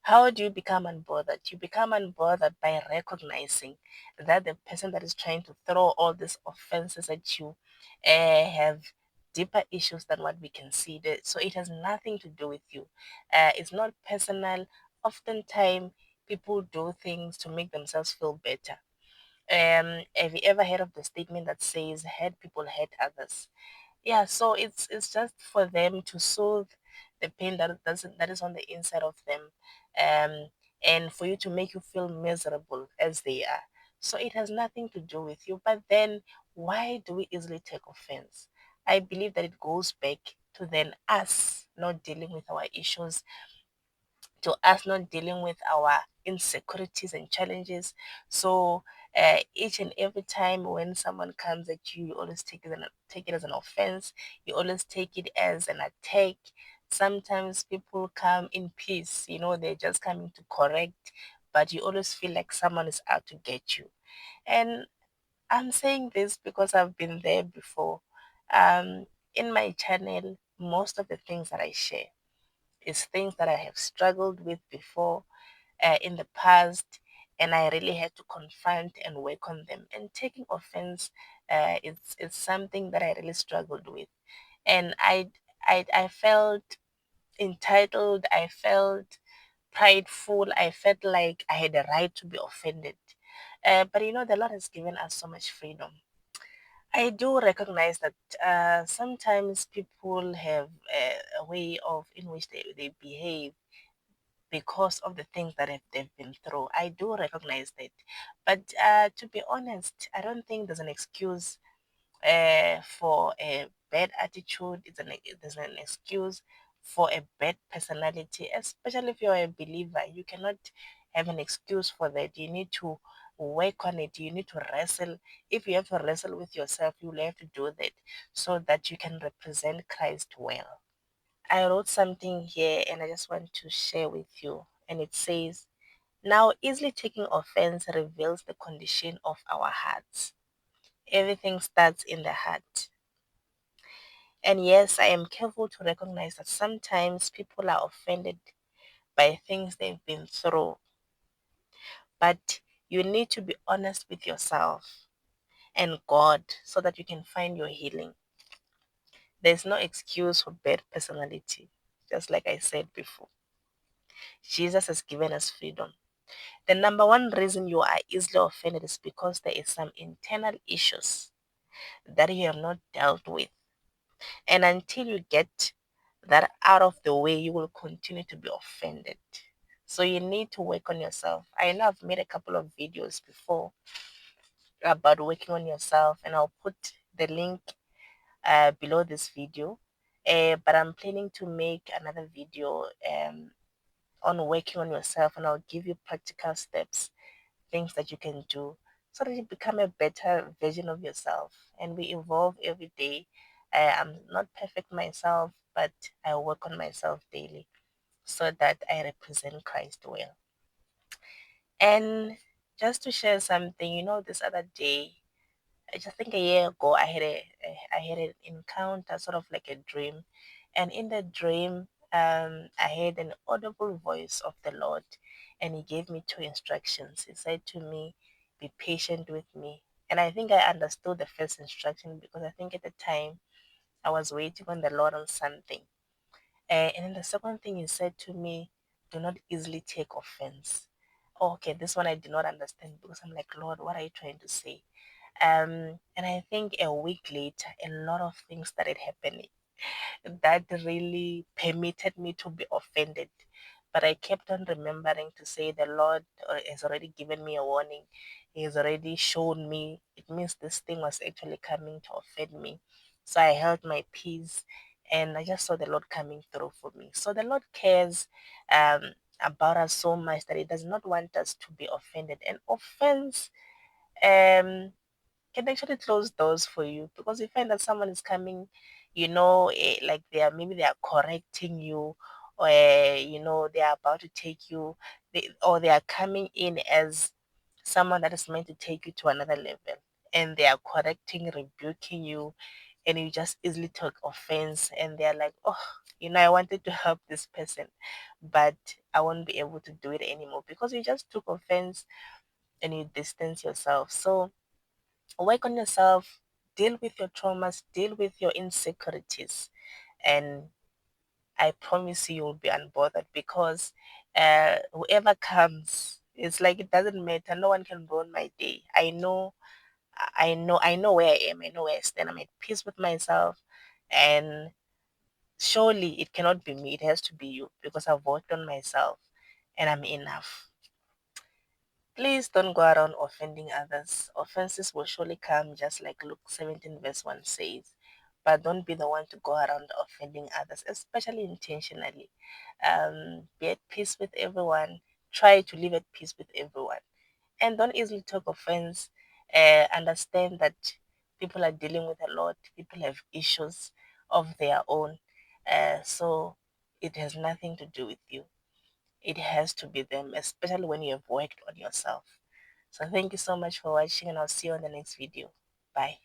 How do you become unbothered? You become unbothered by recognizing that the person that is trying to throw all these offenses at you have deeper issues than what we can see. So it has nothing to do with you. It's not personal. Oftentimes, people do things to make themselves feel better. Have you ever heard of the statement that says, "Hurt people hurt others"? Yeah, so it's just for them to soothe the pain that is on the inside of them, um, and for you to make you feel miserable as they are. So it has nothing to do with you. But then, why do we easily take offense? I believe that it goes back to then us not dealing with our issues, to us not dealing with our insecurities and challenges. So each and every time when someone comes at you, you always take it as an offense. You always take it as an attack. Sometimes people come in peace, they're just coming to correct, but you always feel like someone is out to get you. And I'm saying this because I've been there before. Um, in my channel, most of the things that I share is things that I have struggled with before, in the past, and I really had to confront and work on them. And taking offense, it's something that I really struggled with, and I felt entitled. I felt prideful. I felt like I had a right to be offended. But the Lord has given us so much freedom. I do recognize that sometimes people have a way of in which they behave because of the things that they've been through. I do recognize that. But to be honest, I don't think there's an excuse for a bad attitude. There's an excuse for a bad personality, especially if you're a believer. You cannot have an excuse for that. You need to work on it. You need to wrestle. If you have to wrestle with yourself, you will have to do that so that you can represent Christ well. I wrote something here and I just want to share with you. And it says, "Now, easily taking offense reveals the condition of our hearts. Everything starts in the heart. And yes, I am careful to recognize that sometimes people are offended by things they've been through. But you need to be honest with yourself and God so that you can find your healing. There's no excuse for bad personality, just like I said before. Jesus has given us freedom. The number one reason you are easily offended is because there is some internal issues that you have not dealt with. And until you get that out of the way, you will continue to be offended. So you need to work on yourself. I know I've made a couple of videos before about working on yourself, and I'll put the link below this video. But I'm planning to make another video on working on yourself, and I'll give you practical steps, things that you can do so that you become a better version of yourself. And we evolve every day. I'm not perfect myself, but I work on myself daily so that I represent Christ well. And just to share something, this other day, I just think a year ago, I had an encounter, sort of like a dream, and in the dream, I heard an audible voice of the Lord, and He gave me two instructions. He said to me, "Be patient with me," and I think I understood the first instruction because I think at the time I was waiting on the Lord on something, and then the second thing He said to me, "Do not easily take offense." Oh, okay, this one I did not understand because I'm like, Lord, what are you trying to say? And I think a week later, a lot of things started happening that really permitted me to be offended. But I kept on remembering to say the Lord has already given me a warning. He has already shown me. It means this thing was actually coming to offend me. So I held my peace and I just saw the Lord coming through for me. So the Lord cares about us so much that He does not want us to be offended. And offense um can actually close doors for you because you find that someone is coming, like they are correcting you, or they are about to take you, or they are coming in as someone that is meant to take you to another level, and they are correcting, rebuking you, and you just easily took offense, and they're like, oh. I wanted to help this person, but I won't be able to do it anymore because you just took offense and you distance yourself. So work on yourself, deal with your traumas, deal with your insecurities, and I promise you'll be unbothered because whoever comes, it's like it doesn't matter. No one can ruin my day. I know where I am. I know where I stand. I'm at peace with myself, and surely it cannot be me. It has to be you because I've worked on myself, and I'm enough. Please don't go around offending others. Offenses will surely come, just like Luke 17, verse 1 says. But don't be the one to go around offending others, especially intentionally. Be at peace with everyone. Try to live at peace with everyone. And don't easily take offense. Understand that people are dealing with a lot, people have issues of their own. So it has nothing to do with you. It has to be them, especially when you have worked on yourself. So thank you so much for watching, and I'll see you on the next video. Bye.